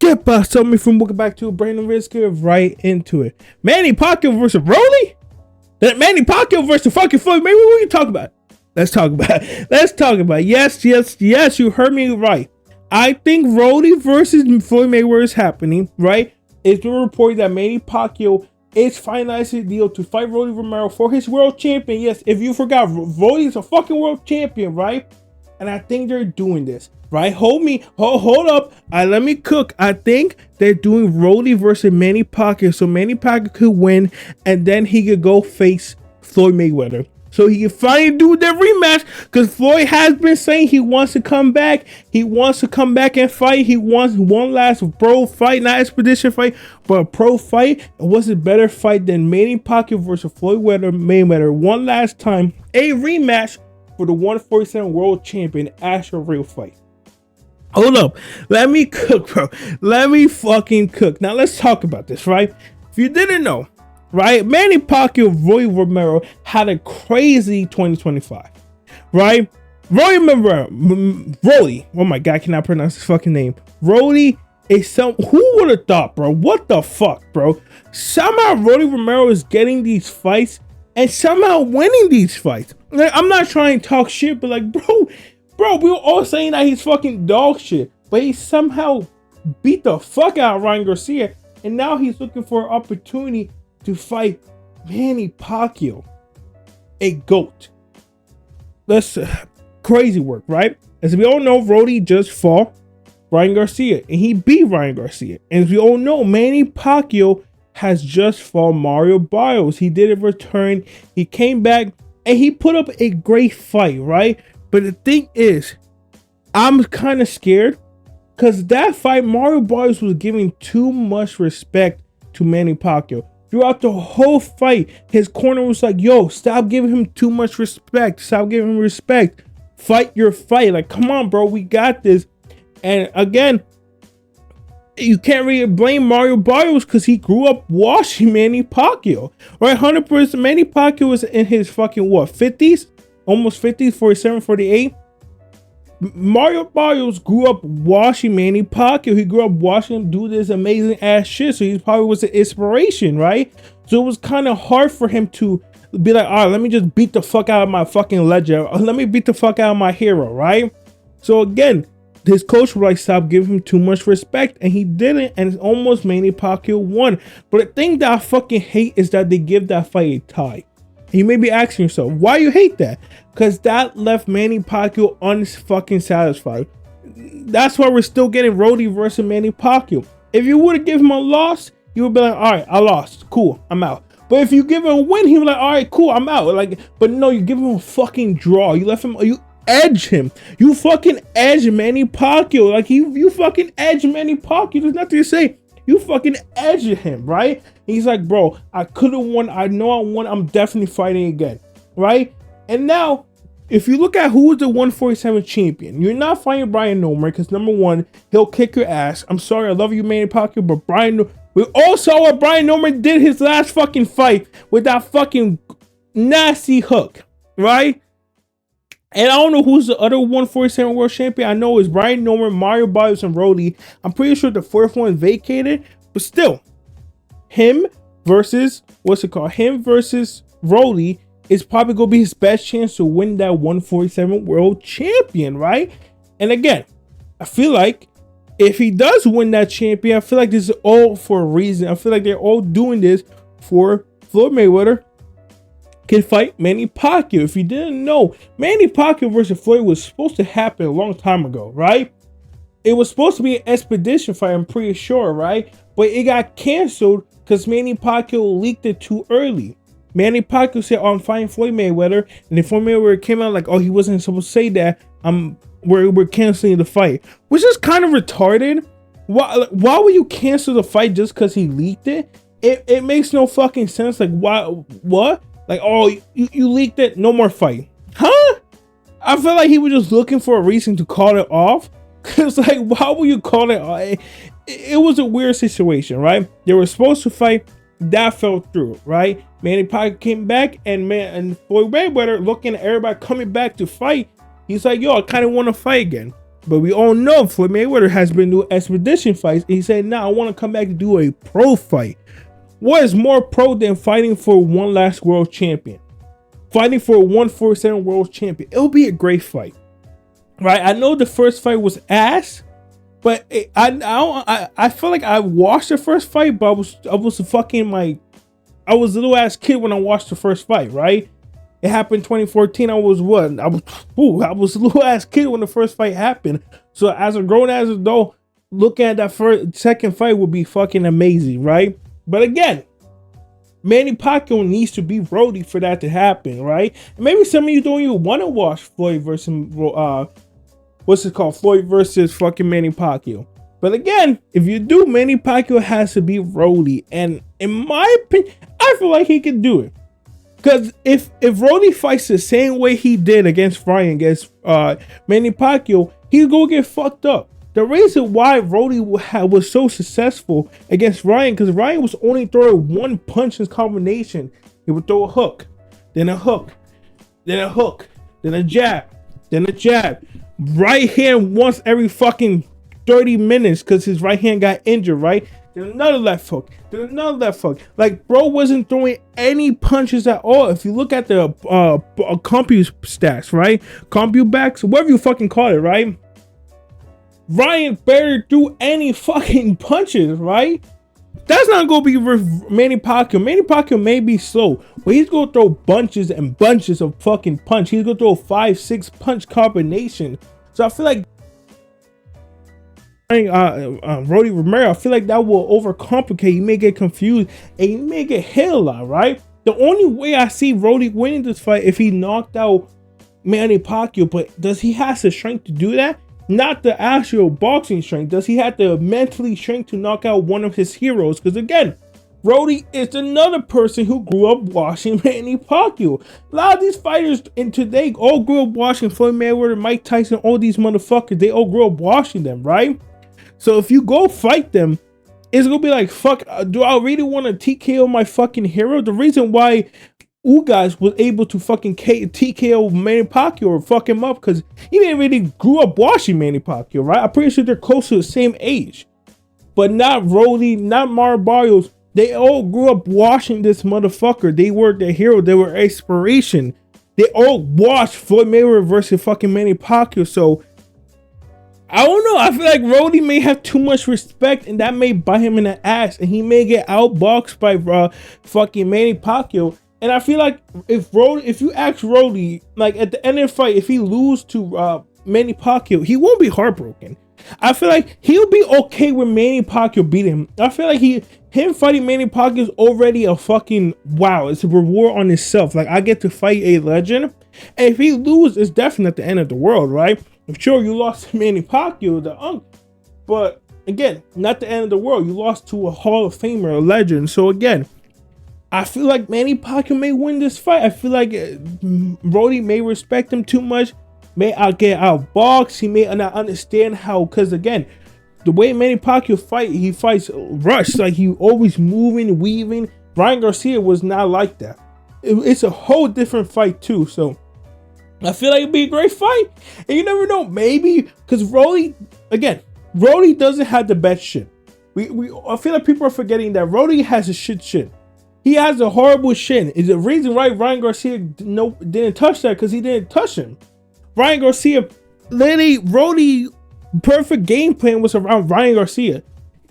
shit, but tell me from welcome back to Brandon Risk here, right into it. Manny Pacquiao versus Rolly? That Manny Pacquiao versus fucking Floyd Mayweather? What are you talking about? Let's talk about it. Let's talk about it. Yes, you heard me right. I think Rolly versus Floyd Mayweather is happening, right? It's been reported that Manny Pacquiao is finalizing a deal to fight Rolly Romero for his world champion. Yes, if you forgot, Rolly's a fucking world champion, right? And I think they're doing this, right? Hold up. Let me cook. I think they're doing Rolly versus Manny Pacquiao. So Manny Pacquiao could win, and then he could go face Floyd Mayweather. So he can finally do the rematch, because Floyd has been saying he wants to come back. He wants to come back and fight. He wants one last pro fight, not expedition fight, but a pro fight. And what's a better fight than Manny Pacquiao versus Floyd Mayweather one last time? A rematch for the 147 world champion as a real fight. Hold up. Let me cook, bro. Let me fucking cook. Now let's talk about this, right? If you didn't know, right? Manny Pacquiao, Rolly Romero had a crazy 2025, right? Rolly, oh my God, I cannot pronounce his fucking name. Rolly is who would have thought, bro? What the fuck, bro? Somehow Rolly Romero is getting these fights and somehow winning these fights. Like, I'm not trying to talk shit, but like, bro, we were all saying that he's fucking dog shit, but he somehow beat the fuck out of Ryan Garcia, and now he's looking for an opportunity to fight Manny Pacquiao, a GOAT. That's crazy work, right? As we all know, Rolly just fought Ryan Garcia, and he beat Ryan Garcia. And as we all know, Manny Pacquiao has just fought Mario Barrios. He did a return. He came back, and he put up a great fight, right? But the thing is, I'm kind of scared, because that fight, Mario Barrios was giving too much respect to Manny Pacquiao. Throughout the whole fight, his corner was like, yo, stop giving him too much respect. Stop giving him respect. Fight your fight. Like, come on, bro, we got this. And again, you can't really blame Mario Barrios, because he grew up watching Manny Pacquiao, right? 100%. Manny Pacquiao was in his fucking, what, 50s? Almost 50s, 47, 48. Mario Barrios grew up watching Manny Pacquiao. He grew up watching him do this amazing ass shit. So he probably was an inspiration, right? So it was kind of hard for him to be like, all right, let me just beat the fuck out of my fucking legend. Let me beat the fuck out of my hero, right? So again, his coach was like, stop giving him too much respect. And he didn't. And it's almost Manny Pacquiao won. But the thing that I fucking hate is that they give that fight a tie. You may be asking yourself, why you hate that? Because that left Manny Pacquiao unfucking satisfied. That's why we're still getting Rolly versus Manny Pacquiao. If you would have given him a loss, you would be like, all right, I lost. Cool, I'm out. But if you give him a win, he was like, all right, cool, I'm out. Like, but no, you give him a fucking draw. You left him, you edge him. You fucking edge Manny Pacquiao. Like, you fucking edge Manny Pacquiao. There's nothing to say. You fucking edge him, right? He's like, bro, I could have won. I know I won. I'm definitely fighting again, right? And now, if you look at who is the 147 champion, you're not fighting Brian Norman, because number one, he'll kick your ass. I'm sorry, I love you, Manny Pacquiao, but we all saw what Brian Norman did his last fucking fight with that fucking nasty hook, right? And I don't know who's the other 147 world champion. I know it's Brian Norman, Mario Barrios, and Rolly. I'm pretty sure the fourth one vacated, but still, him versus Rolly is probably gonna be his best chance to win that 147 world champion, right? And again, I feel like if he does win that champion, I feel like this is all for a reason. I feel like they're all doing this for Floyd Mayweather can fight Manny Pacquiao. If you didn't know, Manny Pacquiao versus Floyd was supposed to happen a long time ago, right? It was supposed to be an expedition fight, I'm pretty sure, right? But it got canceled because Manny Pacquiao leaked it too early. Manny Pacquiao said, oh, I'm fighting Floyd Mayweather. And then Floyd Mayweather came out like, oh, he wasn't supposed to say that. We're canceling the fight, which is kind of retarded. Why would you cancel the fight just because he leaked it? It makes no fucking sense. Like, why? What? Like, oh, you leaked it, no more fight. Huh? I feel like he was just looking for a reason to call it off. Cause like, why would you call it off? It was a weird situation, right? They were supposed to fight, that fell through, right? Manny Pacquiao came back, and Floyd Mayweather, looking at everybody coming back to fight, he's like, yo, I kind of want to fight again. But we all know Floyd Mayweather has been doing expedition fights. And he said, "Nah, I want to come back to do a pro fight." What is more pro than fighting for one last world champion? Fighting for a 147 world champion. It'll be a great fight, right? I know the first fight was ass, but I feel like I watched the first fight, but I was I was a little ass kid when I watched the first fight, right? It happened 2014. I was what? I was a little ass kid when the first fight happened. So as a grown ass adult, looking at that second fight would be fucking amazing, right? But again, Manny Pacquiao needs to be roadie for that to happen, right? And maybe some of you don't even want to watch Floyd versus Floyd versus fucking Manny Pacquiao. But again, if you do, Manny Pacquiao has to be roadie, and in my opinion, I feel like he can do it. Because if Roddy fights the same way he did against Manny Pacquiao, he's gonna get fucked up. The reason why Roddy was so successful against Ryan, because Ryan was only throwing one punch in combination. He would throw a hook, then a hook, then a hook, then a jab, then a jab. Right hand once every fucking 30 minutes because his right hand got injured, right? Then another left hook, then another left hook. Like, bro wasn't throwing any punches at all. If you look at the compu stats, right? Compu backs, whatever you fucking call it, right? Ryan barely threw any fucking punches, right? That's not going to be Manny Pacquiao. Manny Pacquiao may be slow, but he's going to throw bunches and bunches of fucking punch. He's going to throw 5-6 punch combination. So I feel like Roddy Romero, I feel like that will overcomplicate. You may get confused and you may get hit a lot, right? The only way I see Roddy winning this fight if he knocked out Manny Pacquiao, but does he have the strength to do that? Not the actual boxing strength. Does he have the mentally strength to knock out one of his heroes? Because again, Roddy is another person who grew up watching Manny Pacquiao. A lot of these fighters in today all grew up watching Floyd Mayweather, Mike Tyson, all these motherfuckers. They all grew up watching them, right? So if you go fight them, it's gonna be like, fuck, do I really want to TKO my fucking hero? The reason why Ugas was able to fucking TKO Manny Pacquiao or fuck him up, because he didn't really grew up watching Manny Pacquiao, right? I'm pretty sure they're close to the same age. But not Roddy, not Mario Barrios. They all grew up watching this motherfucker. They were their hero. They were inspiration. They all watched Floyd Mayweather versus fucking Manny Pacquiao. So I don't know. I feel like Roddy may have too much respect, and that may bite him in the ass, and he may get outboxed by fucking Manny Pacquiao. And I feel like if you ask Roddy, like at the end of the fight, if he lose to Manny Pacquiao, he won't be heartbroken. I feel like he'll be okay with Manny Pacquiao beating him. I feel like him fighting Manny Pacquiao is already a fucking wow. It's a reward on itself. Like, I get to fight a legend, and if he loses, it's definitely not the end of the world, right? I'm sure you lost to Manny Pacquiao, but again, not the end of the world. You lost to a Hall of Famer, a legend. So again, I feel like Manny Pacquiao may win this fight. I feel like Roddy may respect him too much. May get outboxed. He may not understand how, because again, the way Manny Pacquiao he fights rush. Like, he always moving, weaving. Ryan Garcia was not like that. It's a whole different fight too. So I feel like it'd be a great fight. And you never know, maybe, because Roddy doesn't have the best shit. I feel like people are forgetting that Roddy has a shit. He has a horrible shin. Is the reason why Ryan Garcia didn't touch that, because he didn't touch him. Ryan Garcia, literally, Roddy perfect game plan was around Ryan Garcia.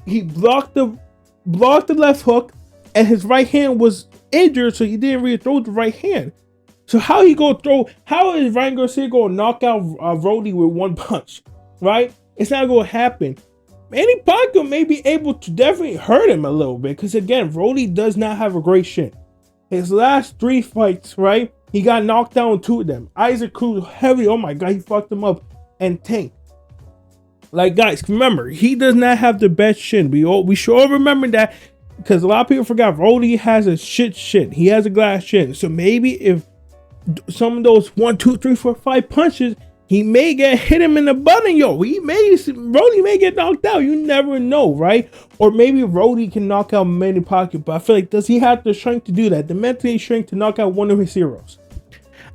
He blocked the left hook, and his right hand was injured, so he didn't really throw the right hand. So how is Ryan Garcia gonna knock out Roddy with one punch, right? It's not gonna happen. Manny Pacquiao may be able to definitely hurt him a little bit, because again, Roddy does not have a great shin. His last 3 fights, right? He got knocked down 2 of them. Isaac Cruz, heavy, oh my god, he fucked him up. And Tank. Like, guys, remember, he does not have the best shin. We should all remember that, because a lot of people forgot Roddy has a shit shin. He has a glass shin. So maybe if some of those 1, 2, 3, 4, 5 punches, he may get hit him in the butt, and Roddy may get knocked out. You never know, right? Or maybe Roddy can knock out Manny Pacquiao, but I feel like, does he have the strength to do that? The mental strength to knock out one of his heroes?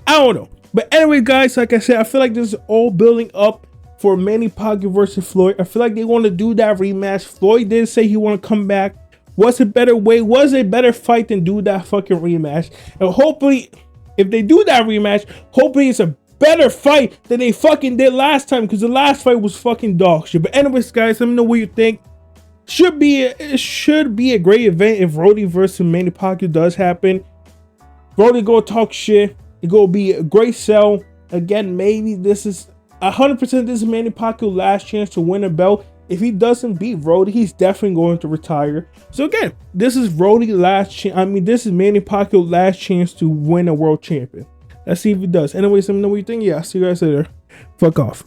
I don't know. But anyway, guys, like I said, I feel like this is all building up for Manny Pacquiao versus Floyd. I feel like they want to do that rematch. Floyd did say he want to come back. What's a better way? Was a better fight than do that fucking rematch? And hopefully, if they do that rematch, hopefully it's a better fight than they fucking did last time, because the last fight was fucking dog shit. But anyways, guys, let me know what you think. It should be a great event if Brody versus Manny Pacquiao does happen. Brody go talk shit. It gonna be a great sell. Again, maybe this is 100%. This is Manny Pacquiao's last chance to win a belt. If he doesn't beat Brody, he's definitely going to retire. So again, this is Brody's last chance. I mean, this is Manny Pacquiao's last chance to win a world champion. Let's see if he does. Anyways, let me know what you think. Yeah, I'll see you guys later. Fuck off.